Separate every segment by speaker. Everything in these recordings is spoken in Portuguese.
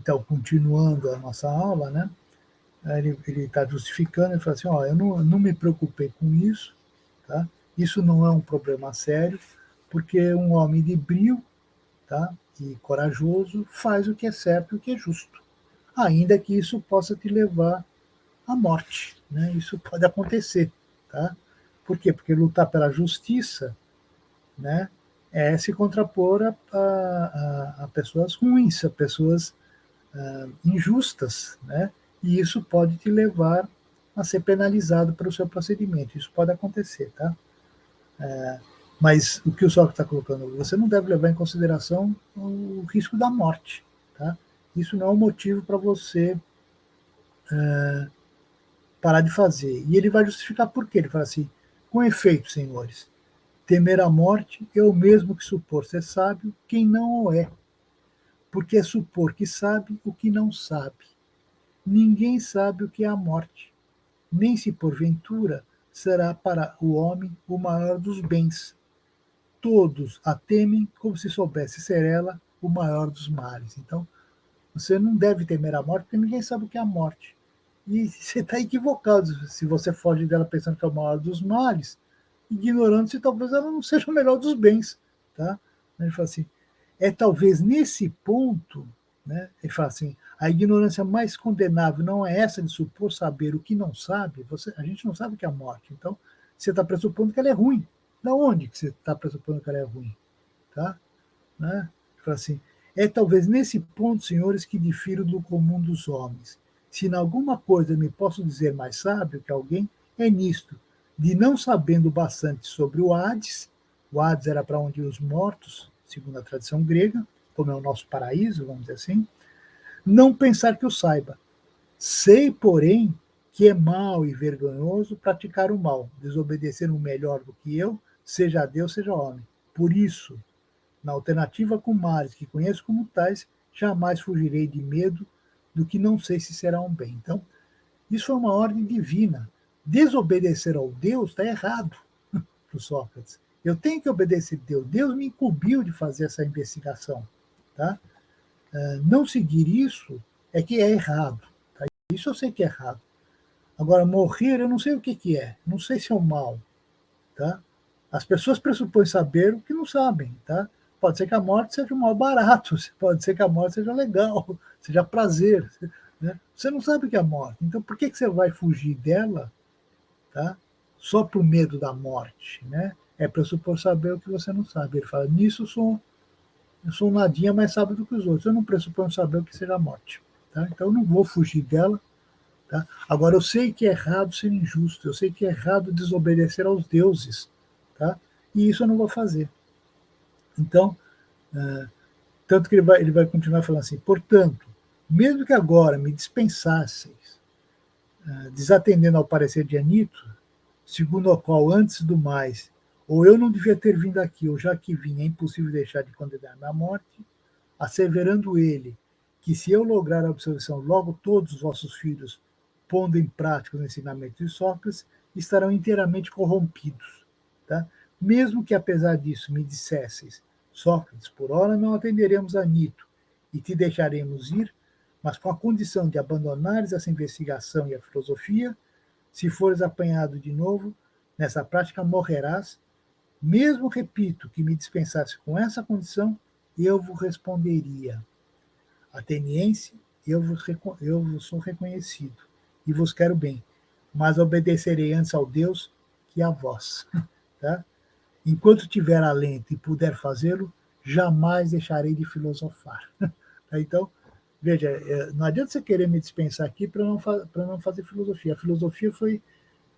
Speaker 1: Então, continuando a nossa aula, né? Ele está justificando, ele fala assim, eu não me preocupei com isso, tá? Isso não é um problema sério, porque um homem de brio, tá? E corajoso faz o que é certo e o que é justo, ainda que isso possa te levar à morte, né? Isso pode acontecer, tá? Por quê? Porque lutar pela justiça, né, é se contrapor a pessoas ruins, a pessoas injustas, né? E isso pode te levar a ser penalizado pelo seu procedimento. Isso pode acontecer, tá? Mas o que o Sócrates está colocando, você não deve levar em consideração o risco da morte, tá? Isso não é um motivo para você parar de fazer. E ele vai justificar por quê. Ele fala assim, com efeito, senhores, temer a morte é o mesmo que supor ser sábio quem não o é, porque é supor que sabe o que não sabe. Ninguém sabe o que é a morte, nem se porventura será para o homem o maior dos bens. Todos a temem como se soubesse ser ela o maior dos males. Então, você não deve temer a morte, porque ninguém sabe o que é a morte. E você está equivocado se você foge dela pensando que é o maior dos males, ignorando se talvez ela não seja o melhor dos bens. Tá? Ele fala assim, é talvez nesse ponto, né, ele fala assim, a ignorância mais condenável não é essa de supor saber o que não sabe, a gente não sabe o que é a morte, então você está pressupondo que ela é ruim. Da onde que você está pressupondo que ela é ruim? Tá? Né? Ele fala assim, é talvez nesse ponto, senhores, que difiro do comum dos homens. Se em alguma coisa me posso dizer mais sábio que alguém, é nisto, de não sabendo bastante sobre o Hades era para onde os mortos, segundo a tradição grega, como é o nosso paraíso, vamos dizer assim, não pensar que o saiba. Sei, porém, que é mal e vergonhoso praticar o mal, desobedecer o melhor do que eu, seja Deus, seja homem. Por isso, na alternativa com males que conheço como tais, jamais fugirei de medo do que não sei se será um bem. Então, isso é uma ordem divina. Desobedecer ao Deus está errado para o Sócrates. Eu tenho que obedecer a Deus. Deus me incumbiu de fazer essa investigação. Tá? Não seguir isso é que é errado. Tá? Isso eu sei que é errado. Agora, morrer, eu não sei o que é. Não sei se é o mal. Tá? As pessoas pressupõem saber o que não sabem. Tá? Pode ser que a morte seja um mal barato, pode ser que a morte seja legal, seja prazer. Né? Você não sabe o que é a morte. Então, por que você vai fugir dela, tá? Só por medo da morte? Né? É pressupor saber o que você não sabe. Ele fala, nisso eu sou um nadinha mais sábio do que os outros. Eu não pressuponho saber o que seja a morte. Tá? Então, eu não vou fugir dela. Tá? Agora, eu sei que é errado ser injusto, eu sei que é errado desobedecer aos deuses, tá? E isso eu não vou fazer. Então, tanto que ele vai continuar falando assim, portanto, mesmo que agora me dispensasseis, desatendendo ao parecer de Anito, segundo o qual, antes do mais, ou eu não devia ter vindo aqui, ou já que vim, é impossível deixar de condenar-me à morte, asseverando ele que se eu lograr a absolvição, logo todos os vossos filhos, pondo em prática os ensinamentos de Sócrates, estarão inteiramente corrompidos. Tá? Mesmo que, apesar disso, me dissesseis, Sócrates, por ora não atenderemos a Nito e te deixaremos ir, mas com a condição de abandonares essa investigação e a filosofia, se fores apanhado de novo, nessa prática morrerás, mesmo, repito, que me dispensasse com essa condição, eu vos responderia, ateniense, eu vos sou reconhecido e vos quero bem, mas obedecerei antes ao Deus que a vós. Tá? Enquanto tiver alento e puder fazê-lo, jamais deixarei de filosofar. Então, veja, não adianta você querer me dispensar aqui para não fazer filosofia. A filosofia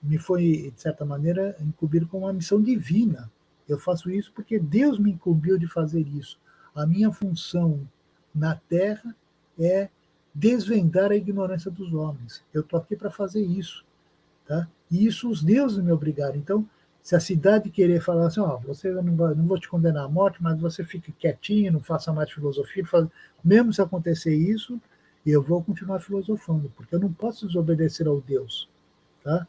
Speaker 1: me foi, de certa maneira, incumbido com uma missão divina. Eu faço isso porque Deus me incumbiu de fazer isso. A minha função na Terra é desvendar a ignorância dos homens. Eu estou aqui para fazer isso. Tá? E isso os deuses me obrigaram. Então, se a cidade querer falar assim, você não vou te condenar à morte, mas você fique quietinho, não faça mais filosofia, mesmo se acontecer isso, eu vou continuar filosofando, porque eu não posso desobedecer ao Deus. Tá?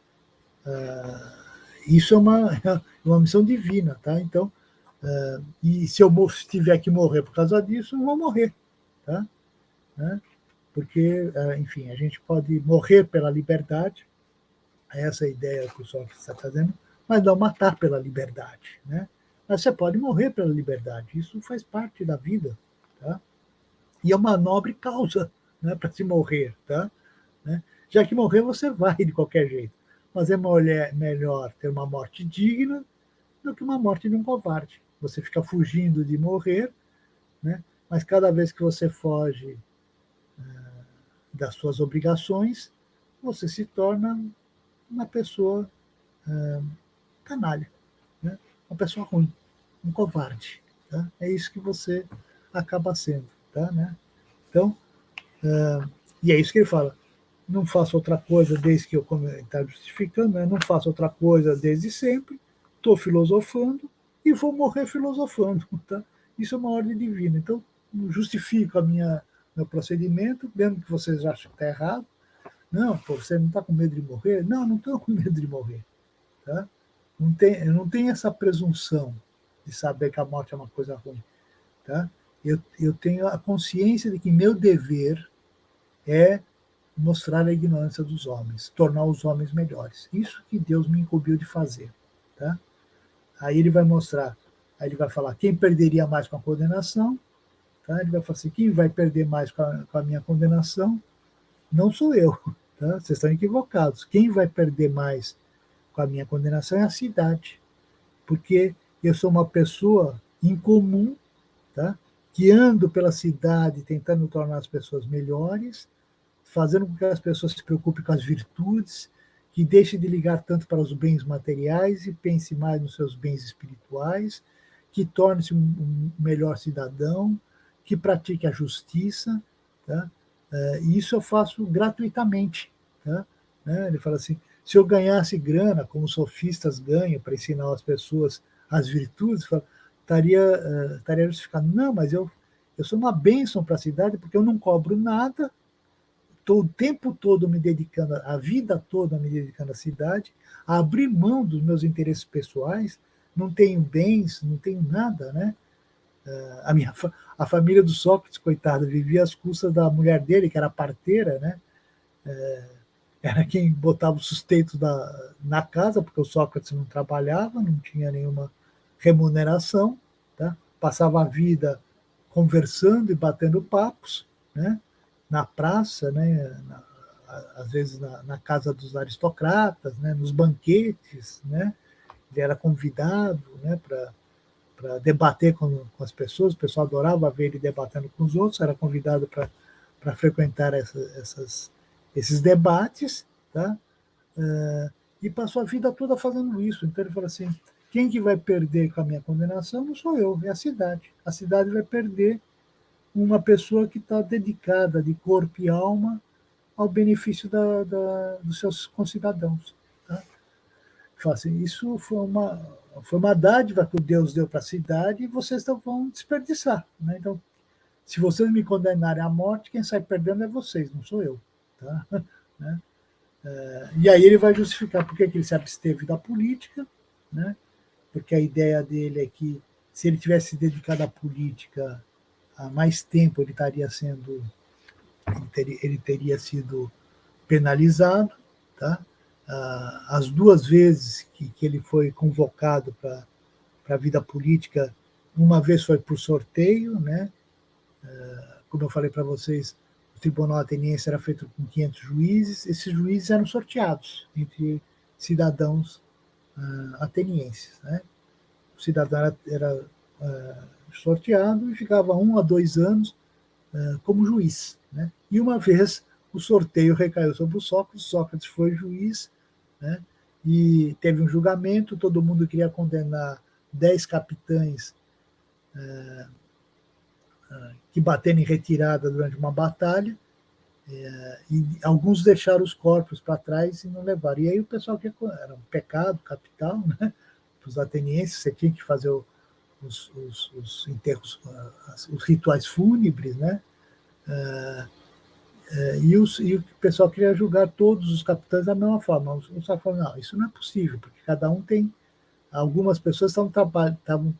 Speaker 1: Isso é uma missão divina. Tá? Então, e se eu tiver que morrer por causa disso, eu vou morrer. Tá? Né? porque, enfim, a gente pode morrer pela liberdade, essa é a ideia que o Sócrates está fazendo, mas não matar pela liberdade, né? Mas você pode morrer pela liberdade, isso faz parte da vida, tá? E é uma nobre causa, né, para se morrer, tá? Né? Já que morrer você vai de qualquer jeito, mas é melhor ter uma morte digna do que uma morte de um covarde. Você fica fugindo de morrer, né? Mas cada vez que você foge das suas obrigações, você se torna uma pessoa canalha, né? Uma pessoa ruim, um covarde. Tá? É isso que você acaba sendo. Tá, né? Então, e é isso que ele fala. Não faço outra coisa desde que eu está justificando, né? Não faço outra coisa desde sempre, estou filosofando e vou morrer filosofando. Tá? Isso é uma ordem divina. Então, justifico meu procedimento, mesmo que vocês achem que está errado. Não, pô, você não está com medo de morrer? Não, não estou com medo de morrer. Tá? Eu não tenho essa presunção de saber que a morte é uma coisa ruim. Tá? Eu tenho a consciência de que meu dever é mostrar a ignorância dos homens, tornar os homens melhores. Isso que Deus me incumbiu de fazer. Tá? Aí ele vai mostrar, aí ele vai falar quem perderia mais com a condenação, tá? Ele vai falar assim, quem vai perder mais com a minha condenação não sou eu. Tá? Vocês estão equivocados. Quem vai perder mais com a minha condenação é a cidade, porque eu sou uma pessoa incomum, tá? Que ando pela cidade tentando tornar as pessoas melhores, fazendo com que as pessoas se preocupem com as virtudes, que deixe de ligar tanto para os bens materiais e pense mais nos seus bens espirituais, que torne-se um melhor cidadão, que pratique a justiça, tá? E isso eu faço gratuitamente. Tá? Ele fala assim, se eu ganhasse grana, como os sofistas ganham, para ensinar as pessoas as virtudes, estaria justificado. Não, mas eu sou uma bênção para a cidade porque eu não cobro nada, estou o tempo todo me dedicando, a vida toda me dedicando à cidade, a abrir mão dos meus interesses pessoais, não tenho bens, não tenho nada, né? A família do Sócrates, coitada, vivia às custas da mulher dele, que era parteira, né? Era quem botava o sustento na casa, porque o Sócrates não trabalhava, não tinha nenhuma remuneração, tá? Passava a vida conversando e batendo papos, né? Na praça, né? Às vezes na casa dos aristocratas, né? Nos banquetes, né? Ele era convidado, né? Para debater com as pessoas, o pessoal adorava ver ele debatendo com os outros, era convidado para frequentar esses debates, tá? E passou a vida toda fazendo isso. Então ele falou assim, quem que vai perder com a minha condenação não sou eu, é a cidade. A cidade vai perder uma pessoa que está dedicada de corpo e alma ao benefício dos seus concidadãos. Tá? Assim, isso foi uma dádiva que Deus deu para a cidade e vocês vão desperdiçar. Né? Então, se vocês me condenarem à morte, quem sai perdendo é vocês, não sou eu. Tá? Né? E aí ele vai justificar por que ele se absteve da política, né? Porque a ideia dele é que se ele tivesse se dedicado à política há mais tempo, ele teria sido penalizado, tá? As duas vezes que ele foi convocado para a vida política, uma vez foi por sorteio, né? Como eu falei para vocês, o Tribunal Ateniense era feito com 500 juízes, esses juízes eram sorteados entre cidadãos atenienses, né? O cidadão era sorteado e ficava 1 a 2 anos como juiz, né? E uma vez o sorteio recaiu sobre o Sócrates foi juiz, né? E teve um julgamento, todo mundo queria condenar 10 capitães que bateram em retirada durante uma batalha, e alguns deixaram os corpos para trás e não levaram. E aí o pessoal que era um pecado capital, né? Para os atenienses, você tinha que fazer os enterros, os rituais fúnebres, né? E o pessoal queria julgar todos os capitães da mesma forma. Os pessoal falou, não, isso não é possível, porque cada um tem. Algumas pessoas estavam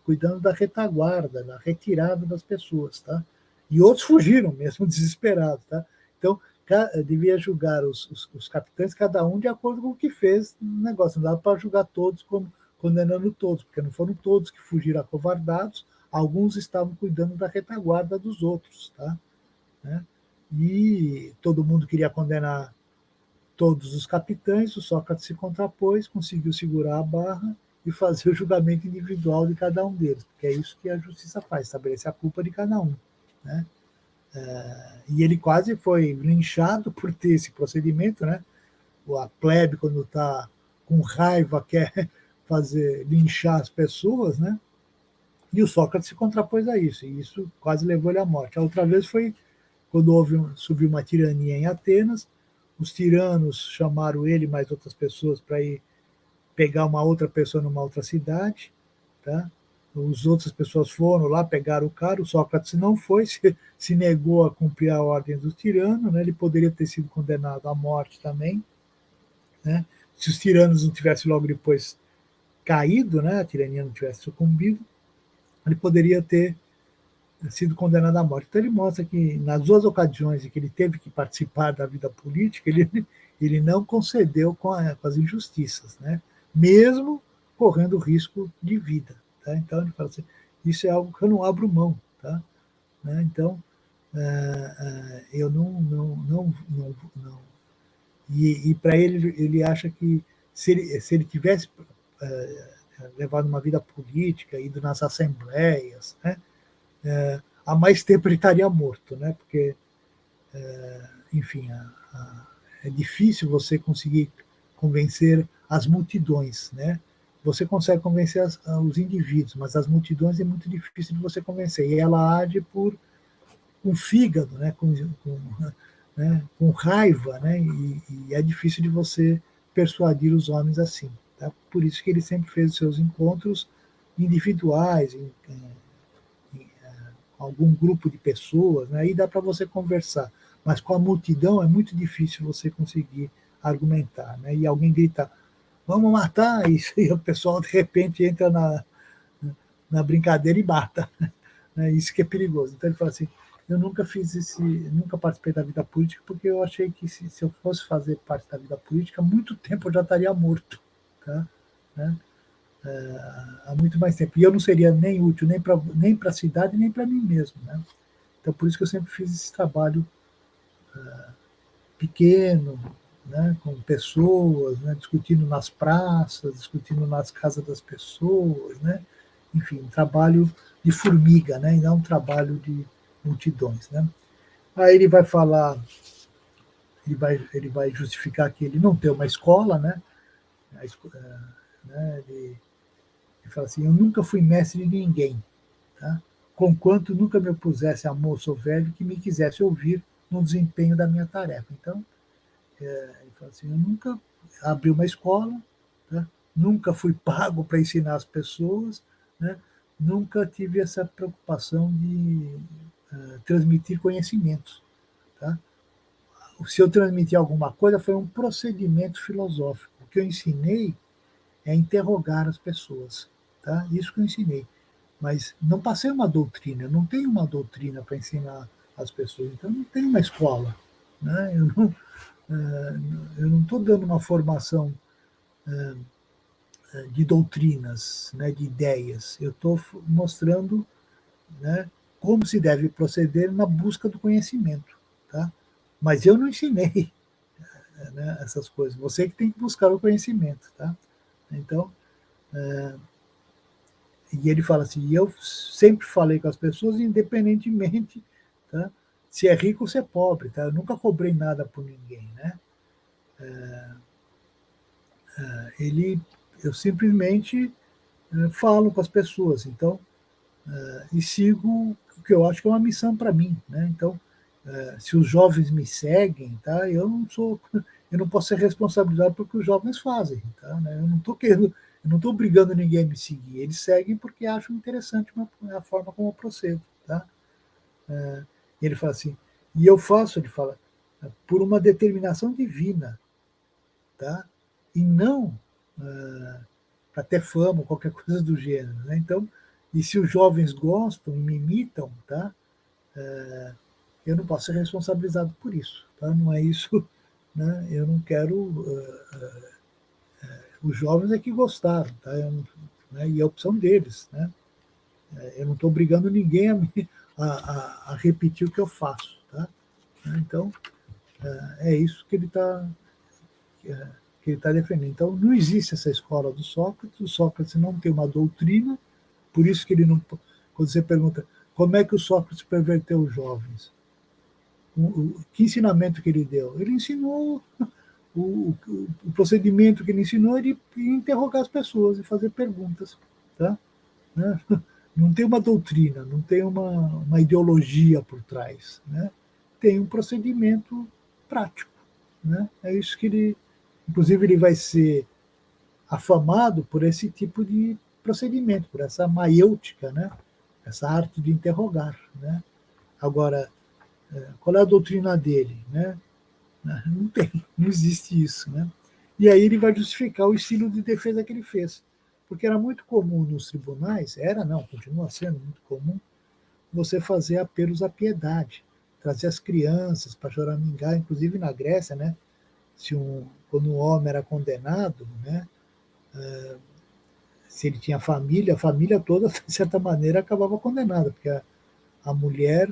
Speaker 1: cuidando da retaguarda, da retirada das pessoas, tá? E outros fugiram mesmo, desesperados. Tá? Então, devia julgar os capitães, cada um de acordo com o que fez no negócio. Não dava para julgar todos como condenando todos, porque não foram todos que fugiram acovardados, alguns estavam cuidando da retaguarda dos outros. Tá? Né? E todo mundo queria condenar todos os capitães, o Sócrates se contrapôs, conseguiu segurar a barra e fazer o julgamento individual de cada um deles, porque é isso que a justiça faz, estabelece a culpa de cada um. Né? E ele quase foi linchado por ter esse procedimento, né? A plebe, quando está com raiva, quer fazer linchar as pessoas, né? E o Sócrates se contrapôs a isso, e isso quase levou ele à morte. A outra vez foi quando subiu uma tirania em Atenas, os tiranos chamaram ele e mais outras pessoas para ir pegar uma outra pessoa numa outra cidade, tá? As outras pessoas foram lá, pegaram o cara, o Sócrates não foi, se negou a cumprir a ordem do tirano, né? Ele poderia ter sido condenado à morte também, né? Se os tiranos não tivessem logo depois caído, né? A tirania não tivesse sucumbido, ele poderia ter sido condenado à morte. Então ele mostra que nas duas ocasiões em que ele teve que participar da vida política, ele não concedeu com as injustiças, né? Mesmo correndo risco de vida. Tá? Então ele fala assim, isso é algo que eu não abro mão. Tá? Né? Então, eu não. E para ele acha que se ele tivesse levado uma vida política, ido nas assembleias, né? Há mais tempo ele estaria morto, né? Porque, enfim, é difícil você conseguir convencer as multidões, né? Você consegue convencer os indivíduos, mas as multidões é muito difícil de você convencer. E ela age com fígado, né? Com raiva, né? E é difícil de você persuadir os homens assim. Tá? Por isso que ele sempre fez os seus encontros individuais, algum grupo de pessoas, né? Aí dá para você conversar. Mas com a multidão é muito difícil você conseguir argumentar. Né? E alguém grita, vamos matar isso, e o pessoal de repente entra na brincadeira e mata. Né? Isso que é perigoso. Então ele fala assim, eu nunca participei da vida política, porque eu achei que se eu fosse fazer parte da vida política, há muito tempo eu já estaria morto. Tá? Né? Há muito mais tempo. E eu não seria nem útil nem para a cidade, nem para mim mesmo. Né? Então, por isso que eu sempre fiz esse trabalho pequeno, né, com pessoas, né, discutindo nas praças, discutindo nas casas das pessoas, né? Enfim, um trabalho de formiga, né, e não um trabalho de multidões. Né? Aí ele vai falar, ele vai justificar que ele não tem uma escola, né? Ele fala assim, eu nunca fui mestre de ninguém, tá? Conquanto nunca me opusesse a moço ou velho que me quisesse ouvir no desempenho da minha tarefa. Então, ele fala assim, eu nunca abri uma escola, tá? Nunca fui pago para ensinar as pessoas, né? Nunca tive essa preocupação de transmitir conhecimentos. Tá? Se eu transmitir alguma coisa, foi um procedimento filosófico. O que eu ensinei é interrogar as pessoas. Tá? Isso que eu ensinei. Mas não passei uma doutrina, eu não tenho uma doutrina para ensinar as pessoas, então eu não tenho uma escola. Né? Eu não estou dando uma formação de doutrinas, né, de ideias. Eu estou mostrando, né, como se deve proceder na busca do conhecimento. Tá? Mas eu não ensinei, né, essas coisas. Você que tem que buscar o conhecimento. Tá? Então, e ele fala assim, eu sempre falei com as pessoas, independentemente, tá, se é rico ou se é pobre. Tá? Eu nunca cobrei nada por ninguém. Né? Eu simplesmente falo com as pessoas. Então, e sigo o que eu acho que é uma missão para mim. Né? Então, se os jovens me seguem, tá? Eu não posso ser responsabilizado pelo que os jovens fazem. Tá? Né? Eu não estou querendo, eu não estou obrigando ninguém a me seguir. Eles seguem porque acham interessante a forma como eu procedo. Tá? Ele fala assim, e eu faço, ele fala, por uma determinação divina, tá? E não para ter fama ou qualquer coisa do gênero. Né? Então, e se os jovens gostam e me imitam, tá? eu não posso ser responsabilizado por isso. Tá? Não é isso, né? Eu não quero. Os jovens é que gostaram, tá? Né? E a opção deles. Né? Eu não estou obrigando ninguém a repetir o que eu faço. Tá? Então, é isso que ele está que ele está defendendo. Então, não existe essa escola do Sócrates, o Sócrates não tem uma doutrina, por isso que ele não. Quando você pergunta como é que o Sócrates perverteu os jovens, que ensinamento que ele deu? Ele ensinou o procedimento que ele ensinou, ele interrogar as pessoas e fazer perguntas. Tá? Né? Não tem uma doutrina, não tem uma ideologia por trás. Né? Tem um procedimento prático. Né? É isso que ele. Inclusive, ele vai ser afamado por esse tipo de procedimento, por essa maiêutica, né? Essa arte de interrogar. Né? Agora, qual é a doutrina dele? Né? Não tem, não existe isso. Né? E aí ele vai justificar o estilo de defesa que ele fez. Porque era muito comum nos tribunais, continua sendo muito comum, você fazer apelos à piedade, trazer as crianças para choramingar, inclusive na Grécia, né? Quando um homem era condenado, né? Se ele tinha família, a família toda, de certa maneira, acabava condenada, porque a mulher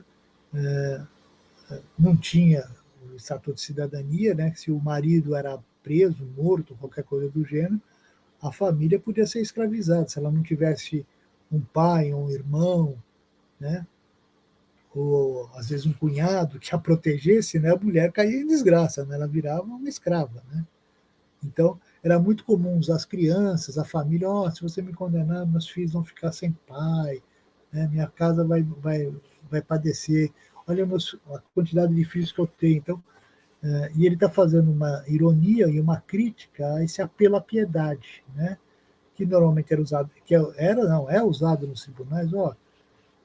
Speaker 1: não tinha o estatuto de cidadania, né? Se o marido era preso, morto, qualquer coisa do gênero, a família podia ser escravizada. Se ela não tivesse um pai, um irmão, né? Ou às vezes um cunhado que a protegesse, né? A mulher caía em desgraça, né? Ela virava uma escrava, né? Então, era muito comum as crianças, a família, se você me condenar, meus filhos vão ficar sem pai, né? Minha casa vai padecer, olha a quantidade de filhos que eu tenho. Então, e ele está fazendo uma ironia e uma crítica a esse apelo à piedade, né? Que normalmente era usado, é usado nos tribunais,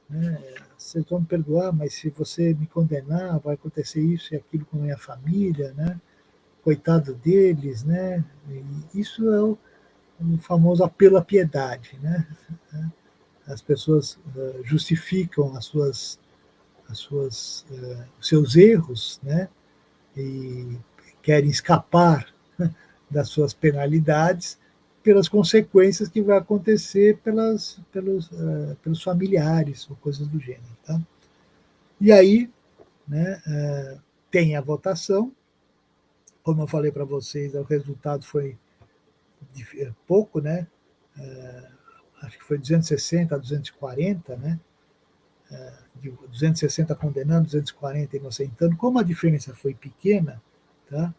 Speaker 1: né? Vocês vão me perdoar, mas se você me condenar, vai acontecer isso e aquilo com a minha família, né? Coitado deles, né? E isso é o famoso apelo à piedade, né? As pessoas justificam os seus erros, né? E querem escapar das suas penalidades pelas consequências que vai acontecer pelos familiares ou coisas do gênero. Tá? E aí, né, tem a votação, como eu falei para vocês, o resultado foi pouco, né? Acho que foi 260 a 240, né? De 260 condenando, 240 inocentando. Como a diferença foi pequena, tá?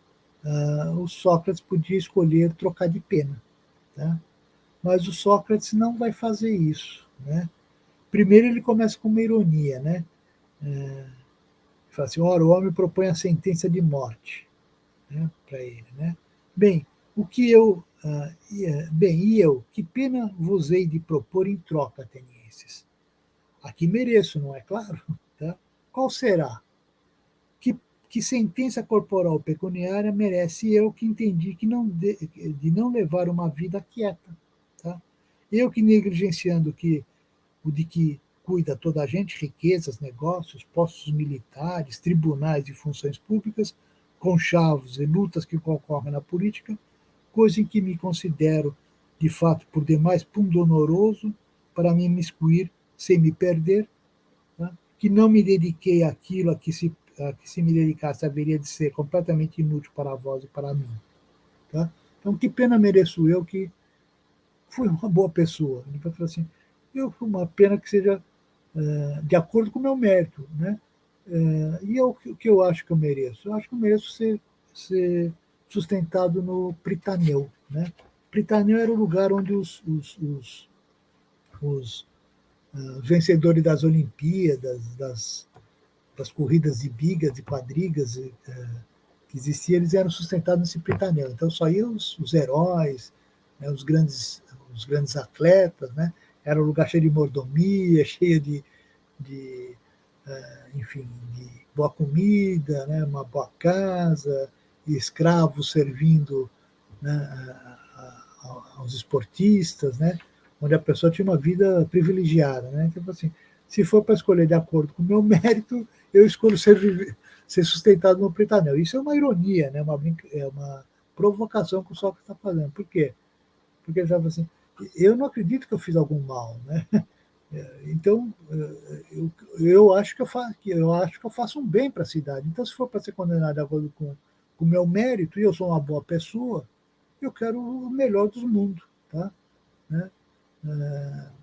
Speaker 1: O Sócrates podia escolher trocar de pena. Tá? Mas o Sócrates não vai fazer isso. Né? Primeiro ele começa com uma ironia. Né? Ele fala assim, ora, o homem propõe a sentença de morte, né, para ele. Né? Bem, e eu, que pena vos hei de propor em troca, atenienses? Aqui mereço, não é claro? Tá? Qual será? Que sentença corporal pecuniária merece eu que entendi de não levar uma vida quieta? Tá? Eu que negligenciando o de que cuida toda a gente, riquezas, negócios, postos militares, tribunais e funções públicas, conchavos e lutas que concorrem na política, coisa em que me considero, de fato, por demais pundonoroso para me imiscuir sem me perder, tá? Que não me dediquei àquilo a que se me dedicasse haveria de ser completamente inútil para vós e para mim. Tá? Então, que pena mereço eu que fui uma boa pessoa. Ele vai falar assim, eu fui uma pena que seja de acordo com o meu mérito. Né? E o que eu acho que eu mereço? Eu acho que eu mereço ser sustentado no Pritaneu. Né? Pritaneu era o lugar onde os vencedores das Olimpíadas, das corridas de bigas, de quadrigas que existiam, eles eram sustentados nesse Pritaneu. Então só iam os heróis, né, os grandes atletas, né? Era um lugar cheio de mordomia, cheio de enfim, de boa comida, né, uma boa casa, e escravos servindo, né, aos esportistas, né, onde a pessoa tinha uma vida privilegiada. Né? Então, assim, Se for para escolher de acordo com o meu mérito, eu escolho ser sustentado no Pritanel. Isso é uma ironia, né? É uma provocação que o Sócrates está fazendo. Por quê? Porque ele estava assim, eu não acredito que eu fiz algum mal, né? Então, eu acho que eu faço um bem para a cidade. Então, se for para ser condenado de acordo com o meu mérito, e eu sou uma boa pessoa, eu quero o melhor dos mundos, tá? Né?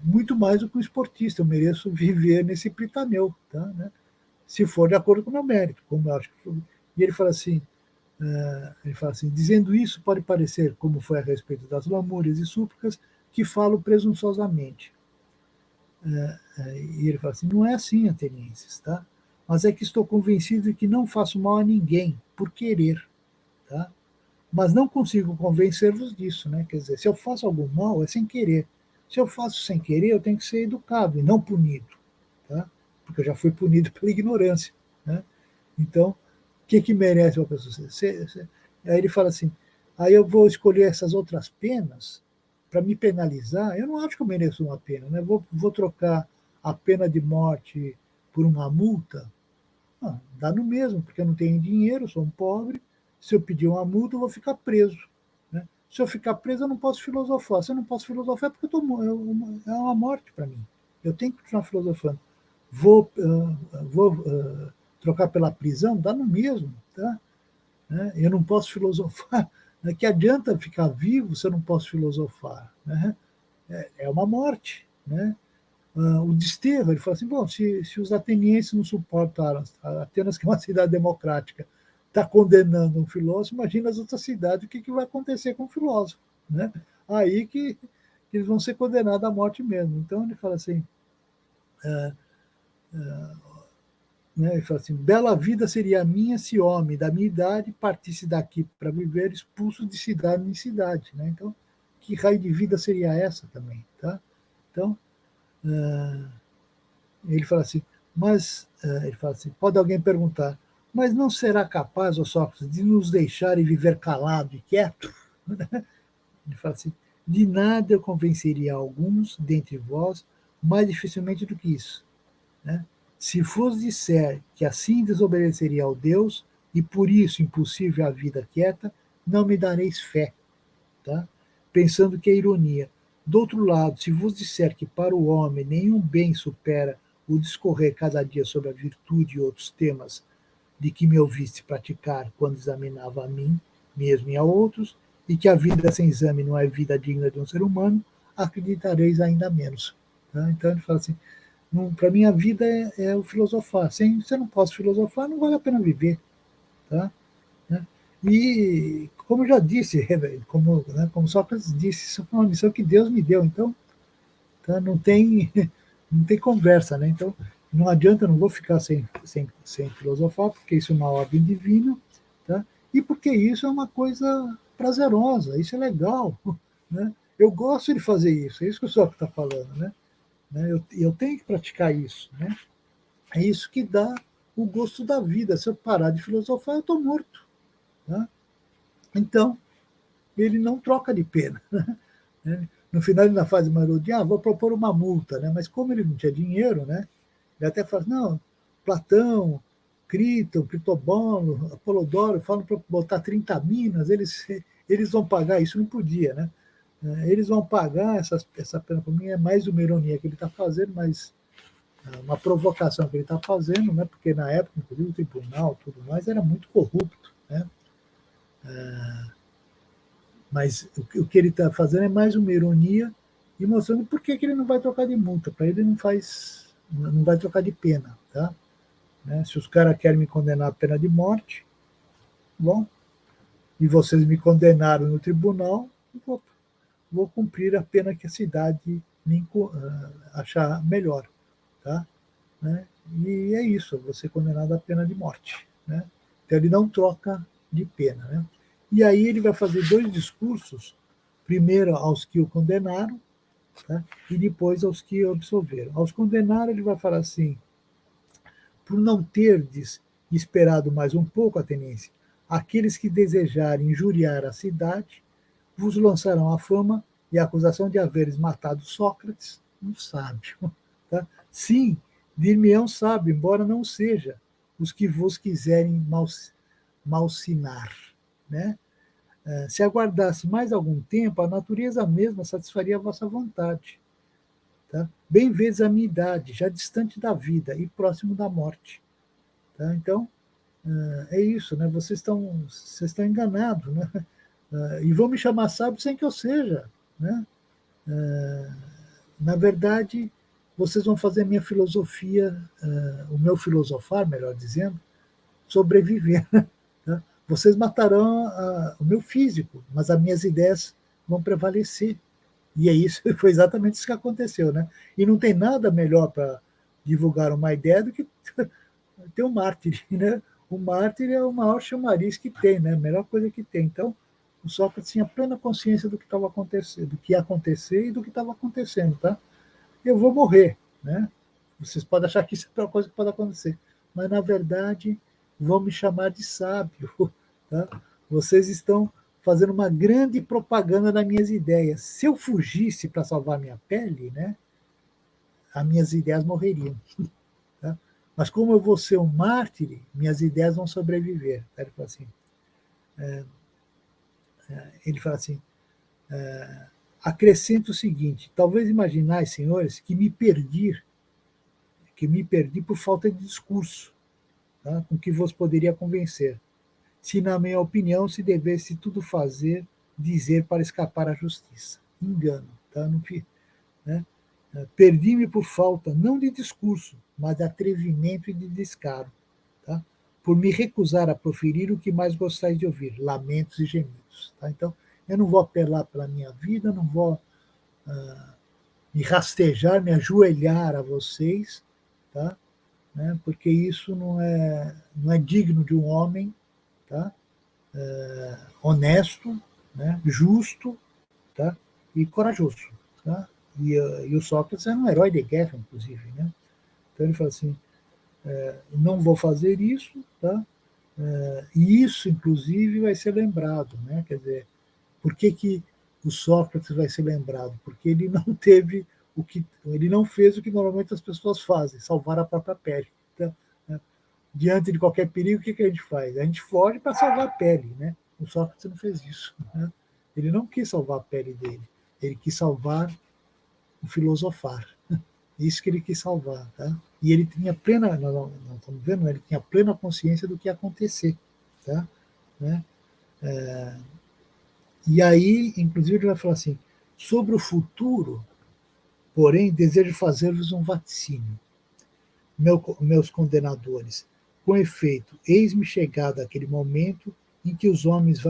Speaker 1: Muito mais do que um esportista, eu mereço viver nesse Pritaneu, tá? Né? Se for de acordo com o meu mérito, como eu acho que foi. E ele fala assim, dizendo isso pode parecer, como foi a respeito das lamúrias e súplicas, que falo presunçosamente. E ele fala assim, não é assim, atenienses, tá? Mas é que estou convencido de que não faço mal a ninguém, por querer, tá? Mas não consigo convencer-vos disso, né? Quer dizer, se eu faço algum mal, é sem querer. Se eu faço sem querer, eu tenho que ser educado e não punido, tá? Porque eu já fui punido pela ignorância, né? Então, o que merece uma pessoa? Aí ele fala assim, aí eu vou escolher essas outras penas para me penalizar. Eu não acho que eu mereço uma pena, né? Vou trocar a pena de morte por uma multa. Dá no mesmo, porque eu não tenho dinheiro, sou um pobre. Se eu pedir uma multa, eu vou ficar preso. Né? Se eu ficar preso, eu não posso filosofar. Se eu não posso filosofar, é porque é uma morte para mim. Eu tenho que continuar filosofando. Vou trocar pela prisão? Dá no mesmo. Tá? Né? Eu não posso filosofar. Que adianta ficar vivo se eu não posso filosofar? Né? É uma morte. Né? O Desterro, ele fala assim, bom, se os atenienses não suportaram, Atenas, que é uma cidade democrática, está condenando um filósofo, imagina as outras cidades, o que vai acontecer com o filósofo. Né? Aí que eles vão ser condenados à morte mesmo. Então ele fala assim, né, ele fala assim, bela vida seria a minha se homem da minha idade partisse daqui para viver expulso de cidade em cidade. Né? Então, que raio de vida seria essa também? Tá? Então, ele fala assim, ele fala assim, pode alguém perguntar, mas não será capaz, ó Sócrates, de nos deixar e viver calado e quieto? Ele fala assim, de nada eu convenceria alguns dentre vós mais dificilmente do que isso. Né? Se vos disser que assim desobedeceria ao Deus e por isso impossível a vida quieta, não me dareis fé, tá? Pensando que é ironia. Do outro lado, se vos disser que para o homem nenhum bem supera o discorrer cada dia sobre a virtude e outros temas de que me ouviste praticar quando examinava a mim mesmo e a outros, e que a vida sem exame não é vida digna de um ser humano, acreditareis ainda menos. Tá? Então ele fala assim, para mim a vida é o filosofar. Se eu não posso filosofar, não vale a pena viver. Tá? Né? E, como eu já disse, como Sócrates disse, isso foi uma missão que Deus me deu, então tá, não tem conversa. Né? Então, não adianta, eu não vou ficar sem filosofar, porque isso é uma ordem divina, tá? E porque isso é uma coisa prazerosa, isso é legal. Né? Eu gosto de fazer isso, é isso que o Sócrates está falando. Né? Eu tenho que praticar isso. Né? É isso que dá o gosto da vida. Se eu parar de filosofar, eu estou morto. Tá? Então, ele não troca de pena. Né? No final, ele ainda faz uma ironia, vou propor uma multa. Né? Mas como ele não tinha dinheiro, né? Ele até fala, não, Platão, Criton, Critobolo, Apolodoro falam para botar 30 minas, eles vão pagar, isso não podia, né? Eles vão pagar essa pena para mim, é mais uma ironia que ele está fazendo, mas uma provocação que ele está fazendo, né? Porque na época, inclusive, o tribunal tudo mais era muito corrupto, né? Mas o que ele está fazendo é mais uma ironia e mostrando por que ele não vai trocar de multa. Para ele não vai trocar de pena, tá? Né? Se os caras querem me condenar a pena de morte, bom, e vocês me condenaram no tribunal, vou cumprir a pena que a cidade achar melhor, tá? Né? E é isso, eu vou ser condenado à pena de morte. Né? Então ele não troca de pena. Né? E aí ele vai fazer dois discursos, primeiro aos que o condenaram, tá? E depois aos que o absolveram. Aos condenaram, ele vai falar assim, por não terdes esperado mais um pouco, ateniense, aqueles que desejarem injuriar a cidade vos lançarão a fama e a acusação de haveres matado Sócrates, um sábio. Tá? Sim, dir-me-ão sábio, embora não seja os que vos quiserem malsinar, né? Se aguardasse mais algum tempo, a natureza mesma satisfaria a vossa vontade. Tá? Bem vezes a minha idade, já distante da vida e próximo da morte. Tá? Então, é isso, né? Vocês estão enganados, né? E vão me chamar sábio sem que eu seja, né? Na verdade, vocês vão fazer a minha filosofia, o meu filosofar, melhor dizendo, sobreviver. Tá? Vocês matarão o meu físico, mas as minhas ideias vão prevalecer. E é isso, foi exatamente isso que aconteceu, né? E não tem nada melhor para divulgar uma ideia do que ter um mártir, né? O mártir é o maior chamariz que tem, né? A melhor coisa que tem. Então, o Sócrates tinha plena consciência do que estava acontecendo, do que ia acontecer e do que estava acontecendo, tá? Eu vou morrer, né? Vocês podem achar que isso é uma coisa que pode acontecer, mas na verdade vão me chamar de sábio, tá? Vocês estão fazendo uma grande propaganda das minhas ideias. Se eu fugisse para salvar minha pele, né, as minhas ideias morreriam. Tá? Mas como eu vou ser um mártir, minhas ideias vão sobreviver. Tá? Ele fala assim, acrescento o seguinte, talvez imaginais, senhores, que me perdi por falta de discurso, tá? Com que vos poderia convencer, se na minha opinião se devesse tudo fazer, dizer para escapar à justiça. Engano, tá? Não, né? Perdi-me por falta, não de discurso, mas de atrevimento e de descaro, tá? Por me recusar a proferir o que mais gostais de ouvir, lamentos e gemidos. Tá? Então, eu não vou apelar pela minha vida, não vou me rastejar, me ajoelhar a vocês, tá? Né? Porque isso não é digno de um homem, tá? Honesto, né? Justo, tá? E corajoso. Tá? E o Sócrates era um herói de guerra, inclusive. Né? Então ele fala assim, não vou fazer isso, tá? E isso, inclusive, vai ser lembrado. Né? Quer dizer, por que o Sócrates vai ser lembrado? Porque ele não teve ele não fez o que normalmente as pessoas fazem, salvar a própria pele. Então, né? Diante de qualquer perigo, o que a gente faz? A gente foge para salvar a pele. Né? O Sócrates não fez isso. Né? Ele não quis salvar a pele dele, ele quis salvar o filosofar. Isso que ele quis salvar. Tá? E ele tinha plena, nós estamos vendo, ele tinha plena consciência do que ia acontecer. Tá? Né? E aí, inclusive, ele vai falar assim, sobre o futuro, porém, desejo fazer-vos um vaticínio, meus condenadores. Com efeito, eis-me chegado aquele momento em que os homens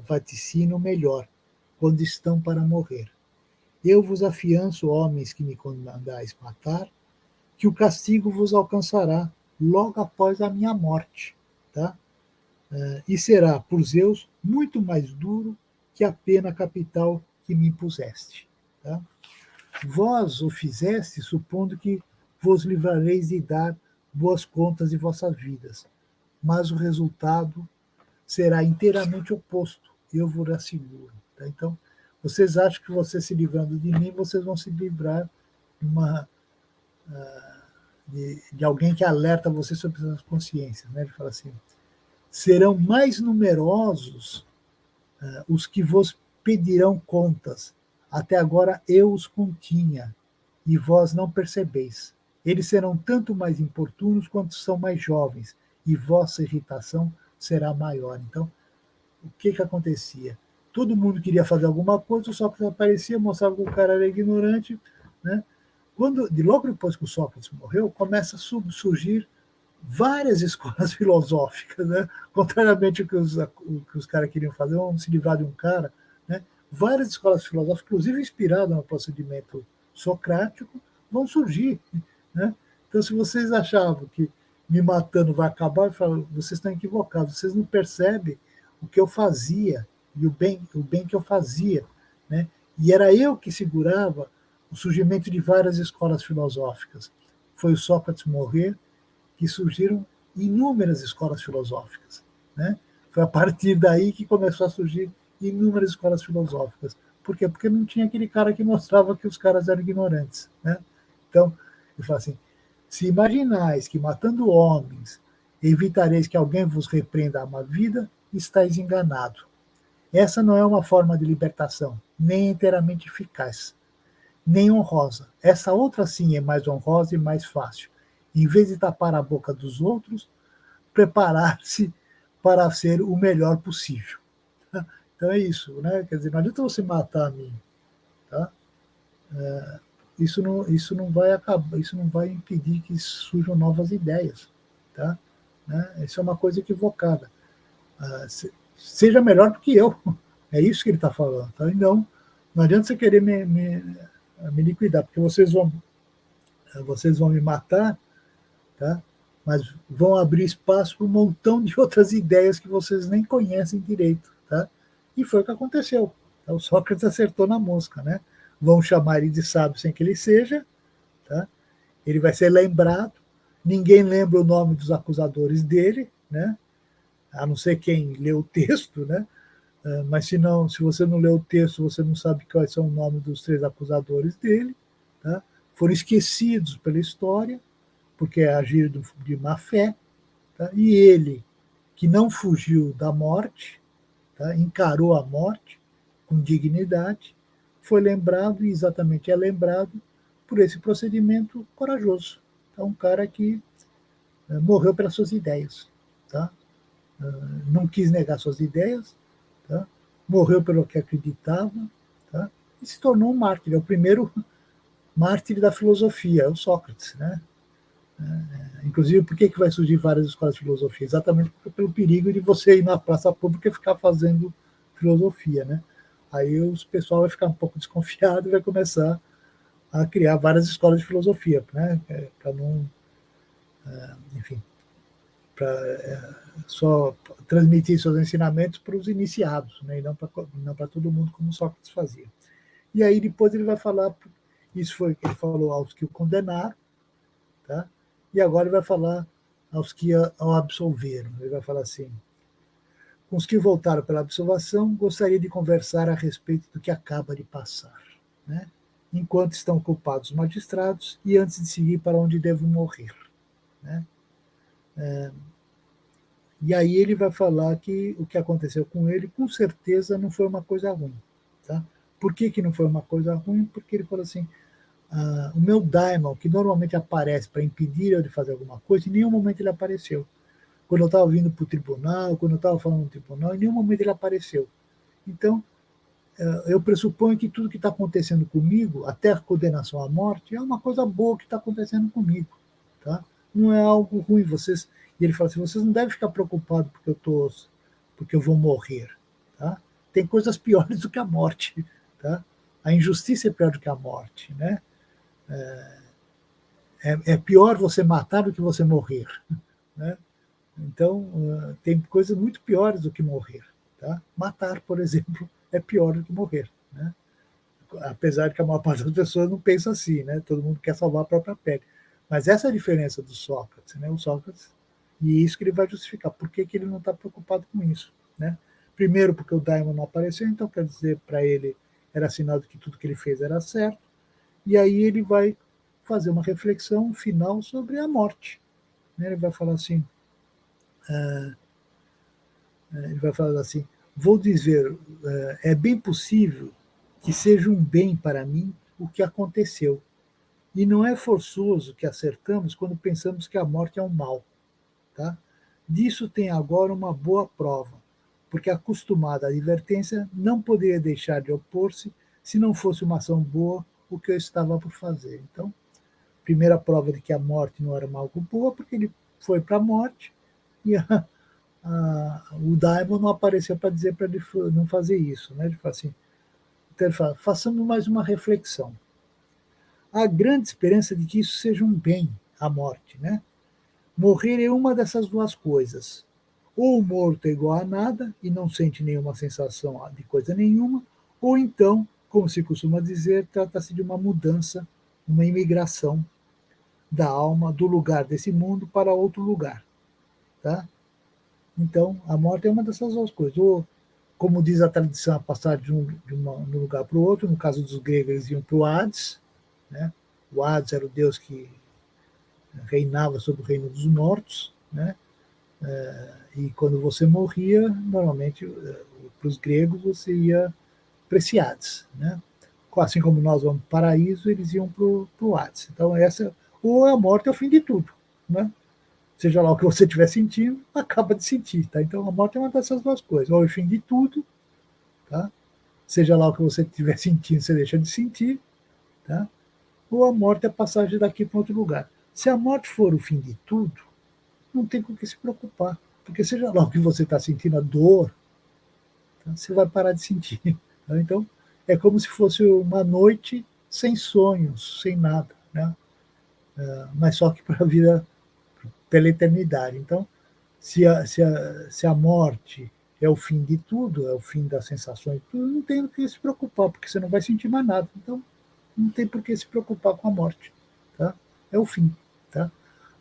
Speaker 1: vaticinam melhor, quando estão para morrer. Eu vos afianço, homens que me comandais matar, que o castigo vos alcançará logo após a minha morte, tá? E será, por Zeus, muito mais duro que a pena capital que me impuseste. Tá? Vós o fizeste supondo que vos livrareis de dar boas contas de vossas vidas, mas o resultado será inteiramente oposto, eu vos asseguro. Tá? Então, vocês acham que vocês se livrando de mim, vocês vão se livrar de, de alguém que alerta vocês sobre suas consciências. Né? Ele fala assim, serão mais numerosos os que vos pedirão contas. Até agora eu os continha, e vós não percebeis. Eles serão tanto mais importunos quanto são mais jovens, e vossa irritação será maior. Então, o que acontecia? Todo mundo queria fazer alguma coisa, o Sócrates aparecia, mostrava que o cara era ignorante. Né? Logo depois que o Sócrates morreu, começa a surgir várias escolas filosóficas, né? Contrariamente ao que os caras queriam fazer, vamos se livrar de um cara, né? Várias escolas filosóficas, inclusive inspiradas no procedimento socrático, vão surgir. Né? Então, se vocês achavam que me matando vai acabar, eu falo, vocês estão equivocados, vocês não percebem o que eu fazia e o bem que eu fazia. Né? E era eu que segurava o surgimento de várias escolas filosóficas. Foi o Sócrates morrer, que surgiram inúmeras escolas filosóficas. Né? Foi a partir daí que começou a surgir inúmeras escolas filosóficas. Por quê? Porque não tinha aquele cara que mostrava que os caras eram ignorantes. Né? Então, eu falo assim, Se imaginais que matando homens evitareis que alguém vos repreenda a má vida, estáis enganado. Essa não é uma forma de libertação, nem inteiramente eficaz, nem honrosa. Essa outra sim é mais honrosa e mais fácil. Em vez de tapar a boca dos outros, preparar-se para ser o melhor possível. Então é isso, né? Quer dizer, não adianta você matar a mim, tá? Isso não vai acabar, isso não vai impedir que surjam novas ideias, tá? Né? Isso é uma coisa equivocada. Seja melhor do que eu. É isso que ele está falando. Tá? Então, não adianta você querer me liquidar, porque vocês vão me matar, tá? Mas vão abrir espaço para um montão de outras ideias que vocês nem conhecem direito. Tá? E foi o que aconteceu. Tá? O Sócrates acertou na mosca. Né? Vão chamar ele de sábio sem que ele seja, tá? Ele vai ser lembrado, ninguém lembra o nome dos acusadores dele, né? A não ser quem lê o texto, né? Mas se você não lê o texto, você não sabe quais são o nome dos 3 acusadores dele, tá? Foram esquecidos pela história, porque agiram de má fé, tá? E ele, que não fugiu da morte, tá? Encarou a morte com dignidade, foi lembrado, e exatamente é lembrado, por esse procedimento corajoso. Então, um cara que morreu pelas suas ideias, tá? Não quis negar suas ideias, tá? Morreu pelo que acreditava, tá? E se tornou um mártir. É o primeiro mártir da filosofia, é o Sócrates, né? Inclusive, por que vai surgir várias escolas de filosofia? Exatamente pelo perigo de você ir na praça pública e ficar fazendo filosofia, né? Aí o pessoal vai ficar um pouco desconfiado e vai começar a criar várias escolas de filosofia, né? Para não, enfim, para só transmitir seus ensinamentos para os iniciados, né? E não para todo mundo, como Sócrates fazia. E aí depois ele vai falar, isso foi o que ele falou aos que o condenaram, tá? E agora ele vai falar aos que o absolveram. Ele vai falar assim: com os que voltaram pela absolvação, gostaria de conversar a respeito do que acaba de passar, né? Enquanto estão culpados os magistrados e antes de seguir para onde devo morrer, né? E aí ele vai falar que o que aconteceu com ele, com certeza, não foi uma coisa ruim. Tá? Por que não foi uma coisa ruim? Porque ele falou assim, o meu daimon, que normalmente aparece para impedir eu de fazer alguma coisa, em nenhum momento ele apareceu. Quando eu estava vindo para o tribunal, quando eu estava falando no tribunal, em nenhum momento ele apareceu. Então, eu pressuponho que tudo que está acontecendo comigo, até a condenação à morte, é uma coisa boa que está acontecendo comigo. Tá? Não é algo ruim. E ele fala assim: vocês não devem ficar preocupados porque eu vou morrer. Tá? Tem coisas piores do que a morte. Tá? A injustiça é pior do que a morte. Né? É pior você matar do que você morrer. Né? Então, tem coisas muito piores do que morrer. Tá? Matar, por exemplo, é pior do que morrer. Né? Apesar de que a maior parte das pessoas não pensa assim, né? Todo mundo quer salvar a própria pele. Mas essa é a diferença do Sócrates, né? O Sócrates, e isso que ele vai justificar. Por que ele não está preocupado com isso, né? Primeiro, porque o daimon não apareceu, então quer dizer, para ele era sinal de que tudo que ele fez era certo. E aí ele vai fazer uma reflexão final sobre a morte. Né? Ele vai falar assim, vou dizer, é bem possível que seja um bem para mim o que aconteceu. E não é forçoso que acertamos quando pensamos que a morte é um mal. Tá? Disso tem agora uma boa prova, porque a acostumada advertência não poderia deixar de opor-se se não fosse uma ação boa o que eu estava por fazer. Então, primeira prova de que a morte não era uma algo boa, porque ele foi para a morte e o daimon não apareceu para dizer para ele não fazer isso. Né? Ele fala assim, então ele fala, façamos mais uma reflexão. Há grande esperança de que isso seja um bem, a morte, né? Morrer é uma dessas duas coisas. Ou o morto é igual a nada e não sente nenhuma sensação de coisa nenhuma, ou então, como se costuma dizer, trata-se de uma mudança, uma imigração da alma do lugar desse mundo para outro lugar. Tá? Então, a morte é uma dessas duas coisas. Ou, como diz a tradição, a passar de um lugar para o outro, no caso dos gregos, eles iam para o Hades. Né? O Hades era o deus que reinava sobre o reino dos mortos, né? E quando você morria, normalmente, para os gregos, você ia para esse Hades, né? Assim como nós vamos para o paraíso, eles iam para o Hades. Então, ou a morte é o fim de tudo, né? Seja lá o que você estiver sentindo, acaba de sentir, tá? Então, a morte é uma dessas duas coisas, ou é o fim de tudo, tá? Seja lá o que você estiver sentindo, você deixa de sentir, tá? Ou a morte é a passagem daqui para outro lugar. Se a morte for o fim de tudo, não tem com o que se preocupar, porque seja lá o que você está sentindo, a dor, tá? Você vai parar de sentir. Tá? Então, é como se fosse uma noite sem sonhos, sem nada, né? Mas só que para a vida, pela eternidade. Então, se a morte é o fim de tudo, é o fim das sensações, tudo, não tem o que se preocupar, porque você não vai sentir mais nada. Então, não tem por que se preocupar com a morte. Tá? É o fim. Tá?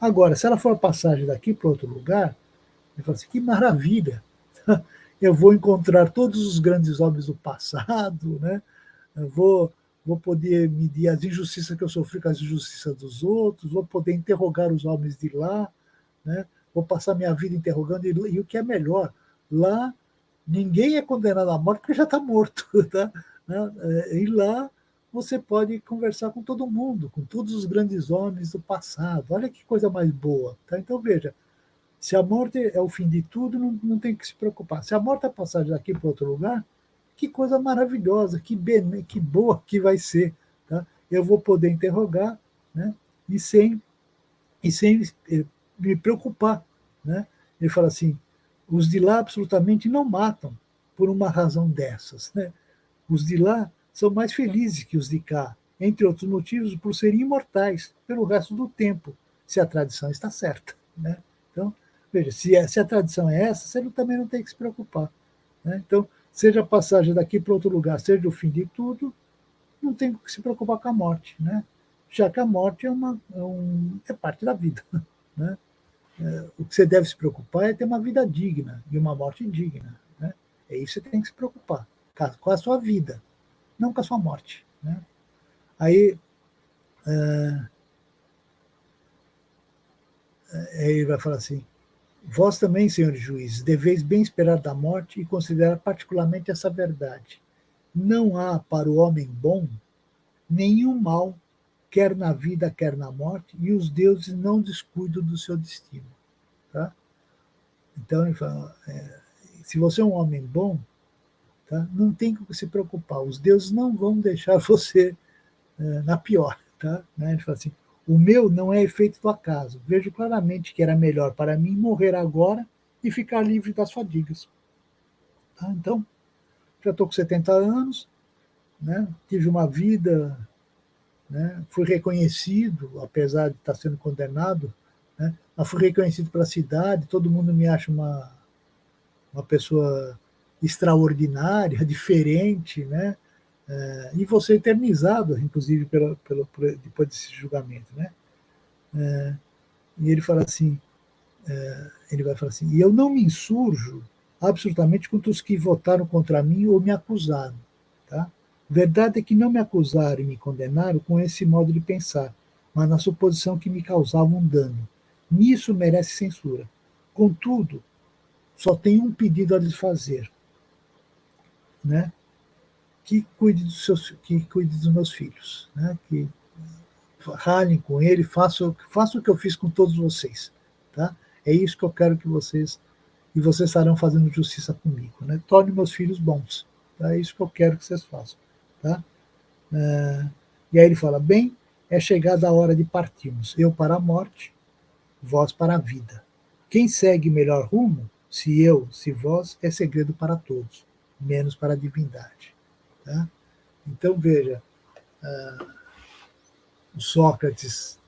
Speaker 1: Agora, se ela for a passagem daqui para outro lugar, ele fala assim, que maravilha! Eu vou encontrar todos os grandes homens do passado, né? Eu vou poder medir as injustiças que eu sofri com as injustiças dos outros, vou poder interrogar os homens de lá, né? Vou passar minha vida interrogando, e o que é melhor, lá ninguém é condenado à morte porque já está morto. Tá? E lá você pode conversar com todo mundo, com todos os grandes homens do passado. Olha que coisa mais boa. Tá? Então, veja, se a morte é o fim de tudo, não tem que se preocupar. Se a morte é a passagem daqui para outro lugar, que coisa maravilhosa, que boa que vai ser. Tá? Eu vou poder interrogar, né? e sem me preocupar. Né? Ele fala assim, os de lá absolutamente não matam por uma razão dessas. Né? Os de lá são mais felizes que os de cá, entre outros motivos, por serem imortais pelo resto do tempo, se a tradição está certa. Né? Então, veja, se a tradição é essa, você também não tem que se preocupar. Né? Então, seja a passagem daqui para outro lugar, seja o fim de tudo, não tem que se preocupar com a morte, né? Já que a morte é parte da vida. Né? O que você deve se preocupar é ter uma vida digna e uma morte digna. Né? É isso que você tem que se preocupar, com a sua vida, não com a sua morte. Né? Aí ele vai falar assim, vós também, senhores juízes, deveis bem esperar da morte e considerar particularmente essa verdade. Não há para o homem bom nenhum mal, quer na vida, quer na morte, e os deuses não descuidam do seu destino. Tá? Então, ele fala, se você é um homem bom, tá? Não tem que se preocupar, os deuses não vão deixar você na pior. Tá? Né? Ele fala assim, o meu não é efeito do acaso, vejo claramente que era melhor para mim morrer agora e ficar livre das fadigas. Tá? Então, já estou com 70 anos, né? Tive uma vida, né? Fui reconhecido, apesar de estar sendo condenado, né? Mas fui reconhecido pela cidade, todo mundo me acha uma pessoa extraordinária, diferente, né? E vou ser eternizado, inclusive, depois desse julgamento. Né? E ele fala assim, ele vai falar assim, e eu não me insurjo absolutamente contra os que votaram contra mim ou me acusaram. Tá? Verdade é que não me acusaram e me condenaram com esse modo de pensar, mas na suposição que me causava um dano. Nisso merece censura. Contudo, só tenho um pedido a lhes fazer, né? Que cuide dos meus filhos, né? Que ralhem com ele, façam o que eu fiz com todos vocês. Tá? É isso que eu quero que vocês, e vocês estarão fazendo justiça comigo. Né? Torne meus filhos bons. Tá? É isso que eu quero que vocês façam. Tá? E aí ele fala, bem, é chegada a hora de partirmos, eu para a morte, vós para a vida. Quem segue melhor rumo, se eu, se vós, é segredo para todos, menos para a divindade. Tá? Então, veja, o Sócrates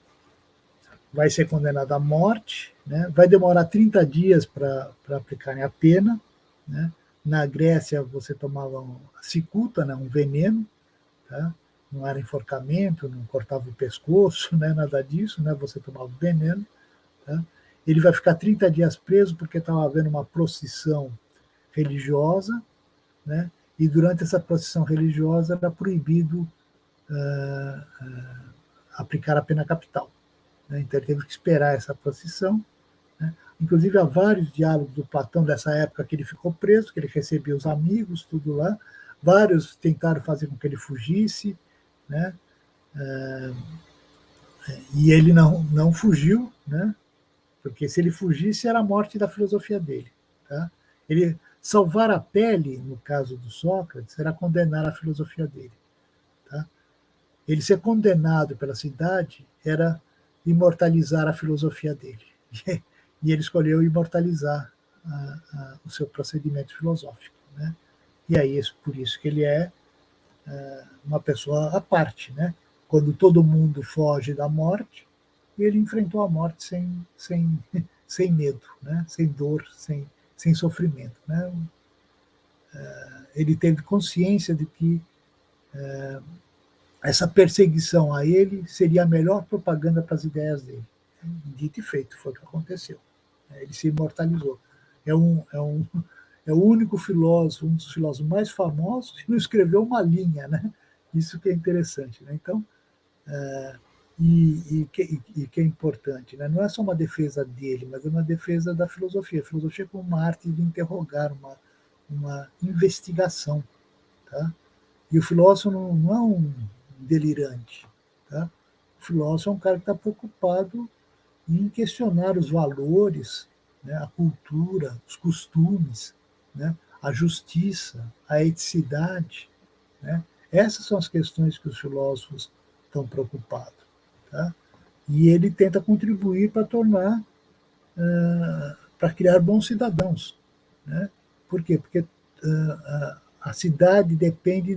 Speaker 1: vai ser condenado à morte, né? Vai demorar 30 dias para aplicarem a pena. Né? Na Grécia, você tomava cicuta, né? Um veneno, tá? Não era enforcamento, não cortava o pescoço, né? Nada disso, né? Você tomava veneno. Tá? Ele vai ficar 30 dias preso porque estava havendo uma procissão religiosa, né? E durante essa procissão religiosa era proibido aplicar a pena capital. né? Então ele teve que esperar essa procissão, né? Inclusive há vários diálogos do Platão dessa época que ele ficou preso, que ele recebia os amigos, tudo lá. Vários tentaram fazer com que ele fugisse, né? E ele não fugiu, né? Porque se ele fugisse era a morte da filosofia dele. Tá? Ele salvar a pele, no caso do Sócrates, era condenar a filosofia dele. Tá? Ele ser condenado pela cidade era imortalizar a filosofia dele. E ele escolheu imortalizar o seu procedimento filosófico. Né? E aí, por isso que ele é uma pessoa à parte. Né? Quando todo mundo foge da morte, ele enfrentou a morte sem medo, né? Sem dor, sem sofrimento. Né? Ele teve consciência de que essa perseguição a ele seria a melhor propaganda para as ideias dele. Dito e feito, foi o que aconteceu. Ele se imortalizou. É o único filósofo, um dos filósofos mais famosos, que não escreveu uma linha. Né? Isso que é interessante. Né? Então, que é importante, né? Não é só uma defesa dele, mas é uma defesa da filosofia. A filosofia é como uma arte de interrogar, uma investigação. Tá? E o filósofo não é um delirante. Tá? O filósofo é um cara que está preocupado em questionar os valores, né, a cultura, os costumes, né, a justiça, a eticidade. Né? Essas são as questões que os filósofos estão preocupados. Tá? E ele tenta contribuir para tornar, para criar bons cidadãos. Né? Por quê? Porque a cidade depende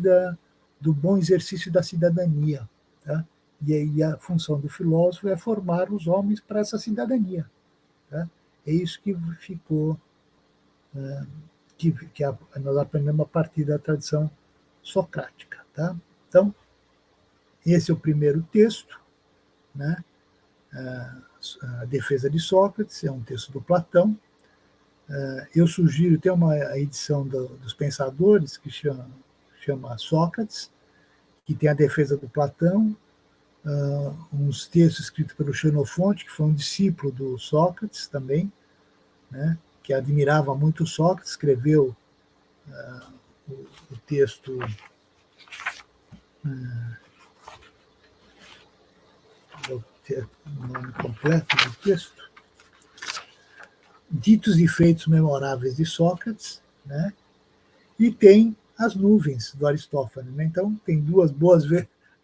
Speaker 1: do bom exercício da cidadania. Tá? E aí a função do filósofo é formar os homens para essa cidadania. Tá? É isso que ficou, nós aprendemos a partir da tradição socrática. Tá? Então, esse é o primeiro texto, né? A defesa de Sócrates, é um texto do Platão. Eu sugiro, tem uma edição dos Pensadores que chama Sócrates, que tem a defesa do Platão, uns textos escritos pelo Xenofonte, que foi um discípulo do Sócrates também, né, que admirava muito Sócrates, escreveu o texto o nome completo do texto, Ditos e Feitos Memoráveis de Sócrates, né, e tem As Nuvens, do Aristófanes. Né? Então, tem duas boas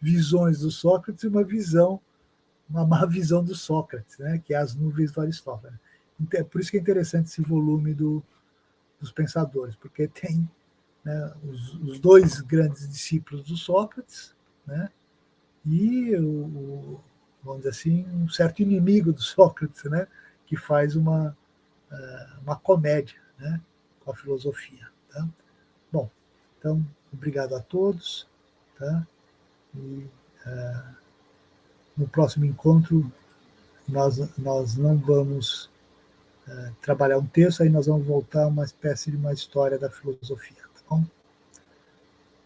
Speaker 1: visões do Sócrates e uma má visão do Sócrates, né? Que é As Nuvens do Aristófanes. Então, por isso que é interessante esse volume dos Pensadores, porque tem, né, os dois grandes discípulos do Sócrates, né? E, vamos dizer assim, um certo inimigo do Sócrates, né? Que faz uma comédia, né? Com a filosofia. Tá? Bom, então, obrigado a todos. Tá? E no próximo encontro, nós não vamos trabalhar um texto, aí nós vamos voltar a uma espécie de uma história da filosofia. Tá bom?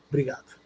Speaker 1: Obrigado.